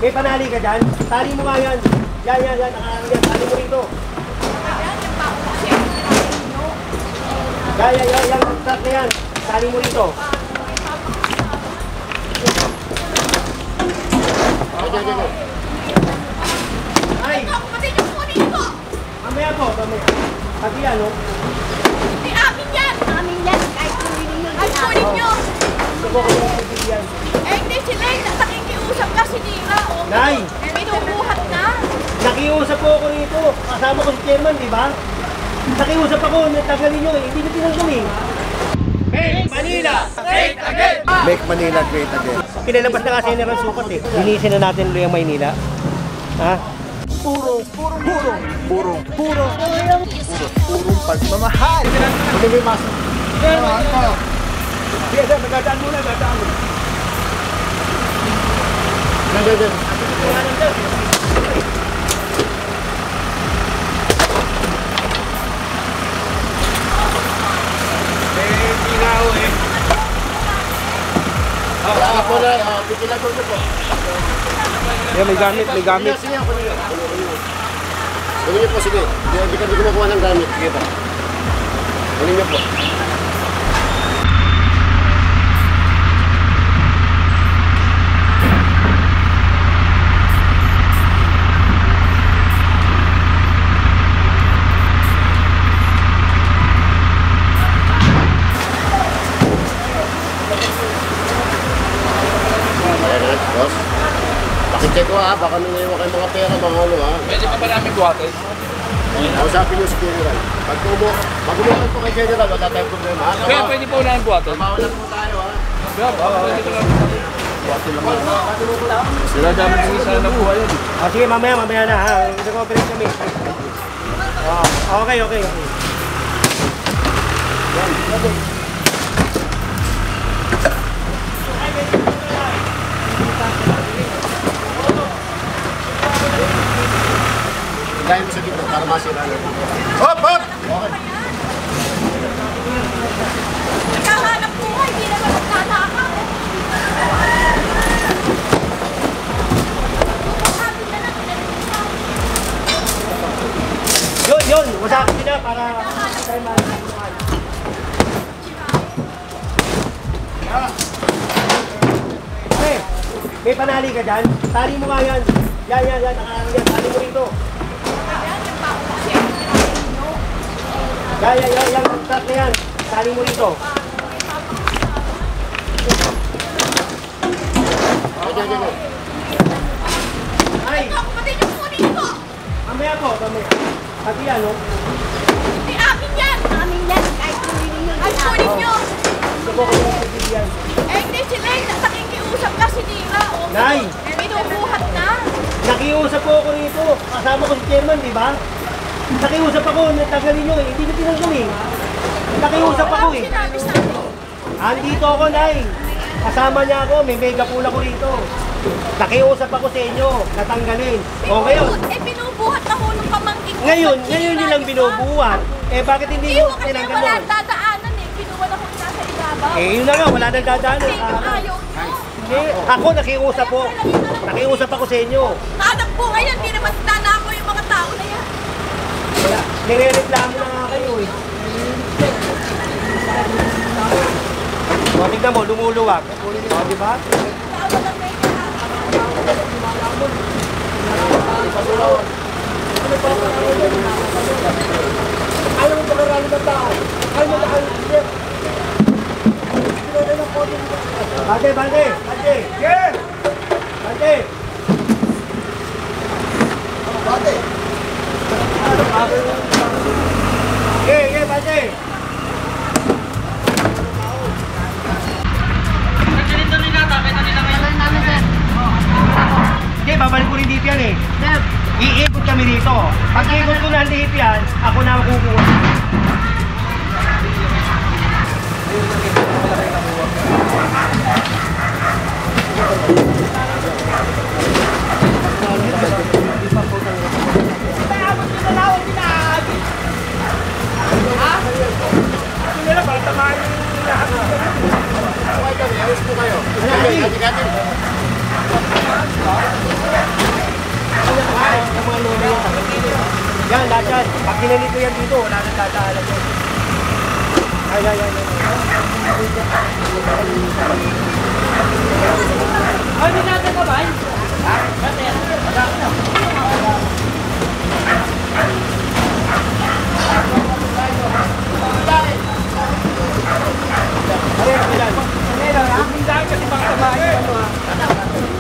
May panali ka dyan? Tali mo nga yan. Yan. Nakarang yan. Tali mo rito. Yan. Start na yan. Tali mo rito. Ay! Mamaya po. Pati yan, no? Hindi, amin yan! Amin yan! Kahit kunin nyo. Ay, kunin nyo! Gusto ko kung yan. Eh, hindi sila. Nakikiusap ka si Nira. Nay! Eh, binubuhat na. Nakiusap po ako rito. Kasama ko si Chairman, di ba? Nakiusap ako. Natagalin nyo eh. Hindi na tinanggol eh. Make Manila Great Again! Make Manila Great Again. Pinalabas na kasi na sukat eh. Linisin na natin yung Maynila. Ha? Purong pagmamahal. Hindi may mas. Sige, nagadaan muna. Pikilan ko po. Yeah, may gamit. Sige po, sige. Hindi kami kumukuha ng gamit. Sige po. Kunin niyo po. Boss, pakicheck ko ha, baka nangyaywa kayo mga pera, mga ano ha. Pwede pa ba namin buhatin? Kausapin nyo si General. Pag umukan po kay General, wala tayong problema ha. Kaya pwede po namin buhatin? Mawalan po tayo ha. Kaya pwede po namin buhatin lang. Sila dami po isa na buhay yan. Sige, mamaya na ha. Nag-operate kami. Okay. Gaya mo sa dito para masira na. Hop! Okay. Nagkahanap buhay, hindi naman magkataka. Yun. Wasapin nila para tayo malalaman. Okay. May panali ka dyan? Tali mo nga yan. Yan. Nakarang yan. Tali mo rito. Yan. Start na yan. Tali mo rito. Ay! Pati yung kunin ko. Mamaya po. Pati yan, no? Hindi, amin yan! Amin yan! Kahit kunin nyo. Ay, kunin nyo! Gusto ko kung yan. Eh, hindi sila. Nakikiusap ka si Nira. Nay! Eh, binubuhat na. Nakiusap po ako rito. Kasama ko si Chairman, di ba? Nakiusap ako. Natagalin nyo eh. Hindi na tinanggol eh. Nakiusap ako eh. Sinabi sa akin. Andito ako, Nay. Kasama niya ako. May mega pool ako rito. Nakiusap ako sa inyo. Natanggalin. O ngayon. Eh, binubuhat na ho nung pamangkin ko. Ngayon nilang binubuhat. Eh bakit hindi Hindi nyo mo kasi tinanggal wala mo? dadaanan eh. Binubuhat ako nasa ibabaw. Eh yun na nga. Wala nang dadaanan. Kasi yung ayaw nyo. Hindi. Ako nakiusap po. Nakiusap ako sa inyo. Hanap buhay yan. Hindi naman nanako yung mga tao na yan. Wala. Nire-reklamo na nga kayo eh. O, tignan mo, lumuluwag. O, di ba? Ayaw mo pakarali ng tao. Ayaw mo pakarali. Bante! Yeah! Bante! Yeah, Bante! Hindi, babalik ko rin dito yan eh. Iikot kami dito. Pag iikot ko na dito yan, ako na makukuha. Ayos po kayo. mga lolo yan. Yan, lahat yan. Pag ginanito yan dito, wala nang dadaalan yan. Ay. Ano natin ba ba? Ha?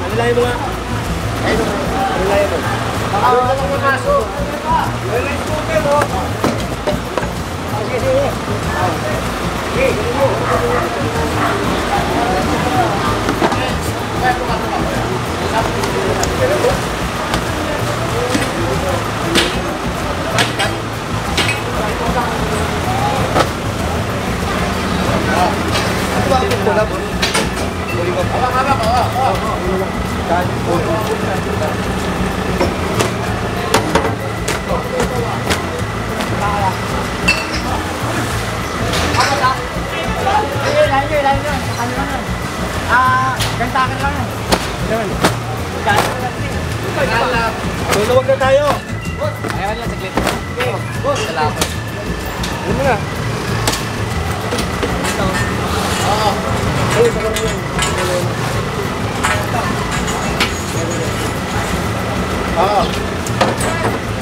Ano lang yung mga? Ano lang yung mga? Ano lang yung kaso? Ano lang yung scooter mo? Sige. Sige, gano'n mo. Gantakin lang yan. Tulawag na tayo. Ayaw lang saglit. Salamat. Ano mo na?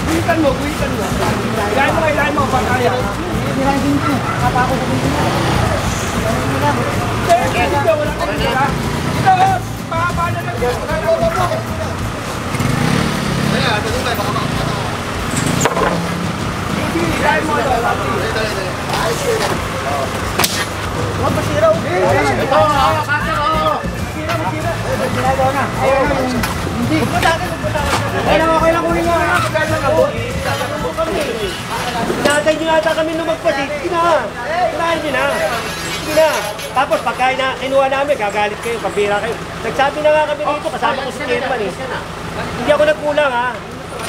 Guhitan mo. Ilahin mo, baka kaya. Nilang din ko. Kapako sa din ko. Wala ka nila. Ito, mahaba na lang. Ilahin mo. Huwag masiraw. Ito, Ginagawa na. Hindi. Okay lang kunin nyo. Pinatay nyo yata kami nung magpasit. Kinain nyo na. Tapos pagkain na kinuha namin, gagalit kayo, pambira kayo. Nagsabi na nga kami dito, kasama ko si Chairman eh. Hindi ako nagkulang ha.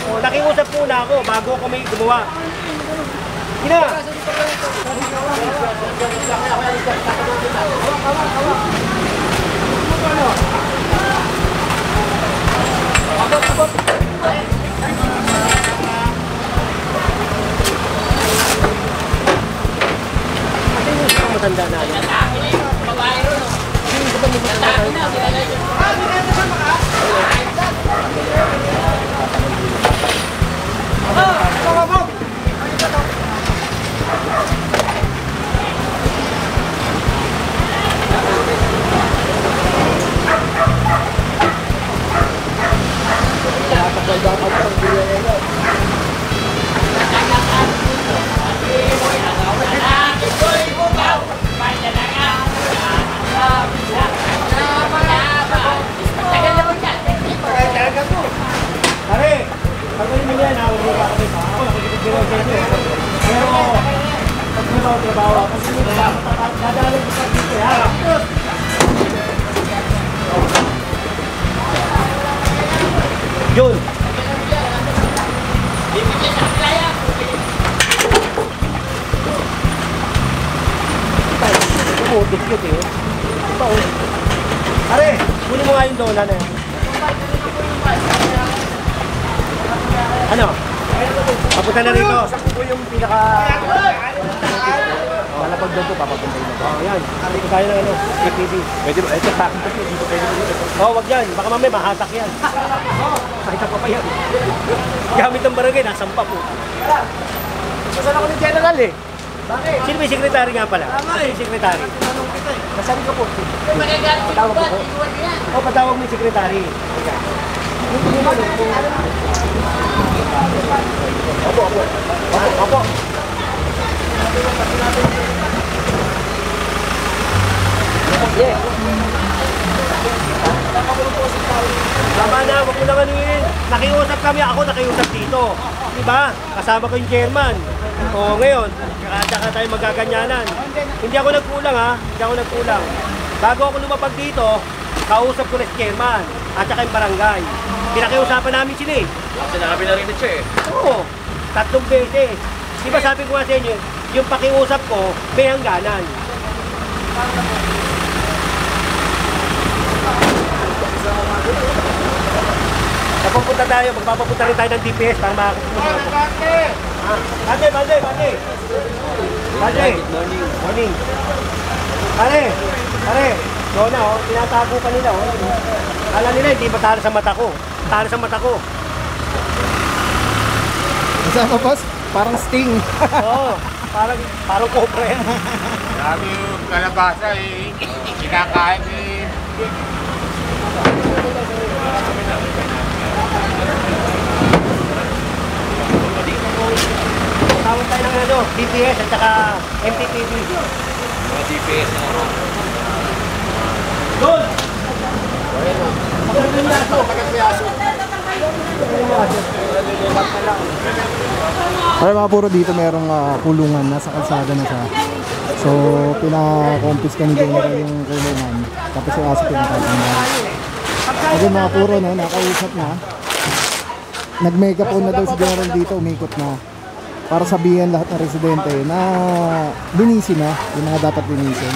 O, nakiusap muna ako bago ako may gumawa. Kina! Matanda na yan. Pare, pagkain mo yan, huwag mo ba kami pa? Ako, nakikipag-giraw sa inyo. Pero, pag trabaho ako, dadalog ko sa dito, ha? Yun! Umutot yun eh. Ito, pare, kunin mo nga yung dola na yan. Ano? Papunta na rito. Sa po yung pinaka... Malapag doon po, papapunta yun. Oo, yan. Dito tayo ng ano, APB. Pwede ba? Ito sa akin kasi, dito pwede dito. Oo, wag yan. Baka mamaya mahatak yan. Mahatak pa yan. Gamit ng barangay, nasampa po. Nasaan ako ni General eh? Bakit? Sino ba yung sekretary nga pala? Tama eh. Sino yung sekretary? Nasaan ka po? Patawag ko po. O, patawag mo yung sekretary. Opo. Yeah. Tama na, wag mo na kanuhin. Nakiusap kami, ako nakiusap dito. Diba? Kasama ko yung chairman. O ngayon, tsaka tayo magaganyanan. Hindi ako nagkulang ha, hindi ako nagkulang. Bago ako lumapag dito, kausap ko na si chairman at saka yung barangay. Pinakiusapan namin sila eh. Sinabi na rin siya eh. Oo, 3 beses. Diba sabi ko nga sa inyo, yung pakiusap ko, may hangganan. Pupunta tayo, magpapapunta rin tayo ng DPS para makakita mo. Bante! Morning. Pare! Dona, oh, tinatago pa nila, oh. Kala nila, hindi matalo sa mata ko. Talo sa mata ko. Kasama boss, parang sting. Oo, parang cobra yan. Dami yung kalabasa eh. Kinakain eh. Tawag tayo ng ano, DPS at saka MTTV. Mga GPS na ako. Doon! Ay mga puro dito merong kulungan, nasa kalsada na siya. So pina-confisc ni General yung kulungan. Tapos yung aso pinatanggal. Ayun mga puro no, nakausap na. Nag-megaphone na daw si General dito, umikot na. Para sabihan lahat ng residente na linisin na yung mga dapat linisin.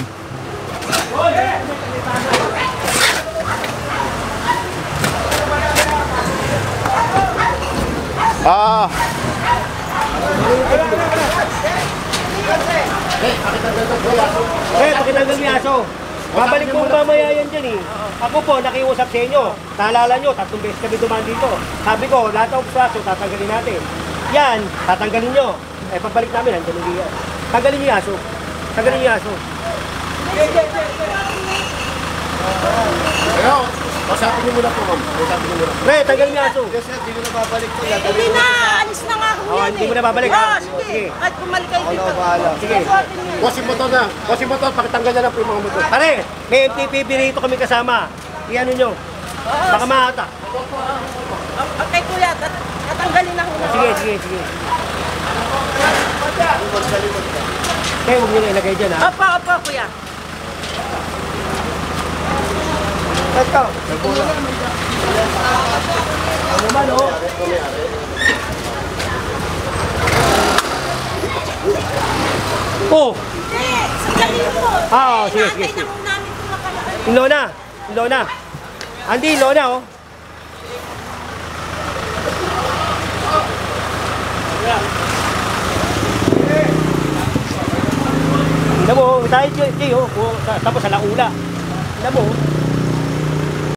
Pakitanggal ni aso. Babalik po mamaya yan dyan eh. Ako po, nakiusap sa inyo. Naalala nyo, 3 beses kami dumaan dito. Sabi ko, lahat ng aso, tatanggalin natin. Yan, tatanggalin nyo. Eh, pabalik namin, nandiyan yung yan. Tanggalin nyo yung aso. Tanggalin nyo yung aso. Pero, pasapin niyo muna po, ma'am. Pasapin niyo muna. Pre, tanggalin nyo yung aso. Kasi hindi ko na babalik ko. Hindi na, alis na nga ako Oh, yan hindi mo na babalik, Oh, ha? sige. Sige. At bumalik kayo dito. Sige. Bossing motor na. Bossing motor, pakitanggal na lang po yung mga motor. Pare, may MTPB rito kami kasama. Iyan nyo. Baka mahata. Okay kuya, tatanggalin na ako. Sige. Kaya huwag nyo na ilagay dyan, ha? Opo, kuya. Let's go. Ano naman, oh? Oh! Hindi, sandali po. Sige. Naantay na ho namin kung makalakad. Ilona. Andy, Ilona, oh. Tignan mo, tayo, Jay, oh. Tapos sa laula. Tignan mo, oh.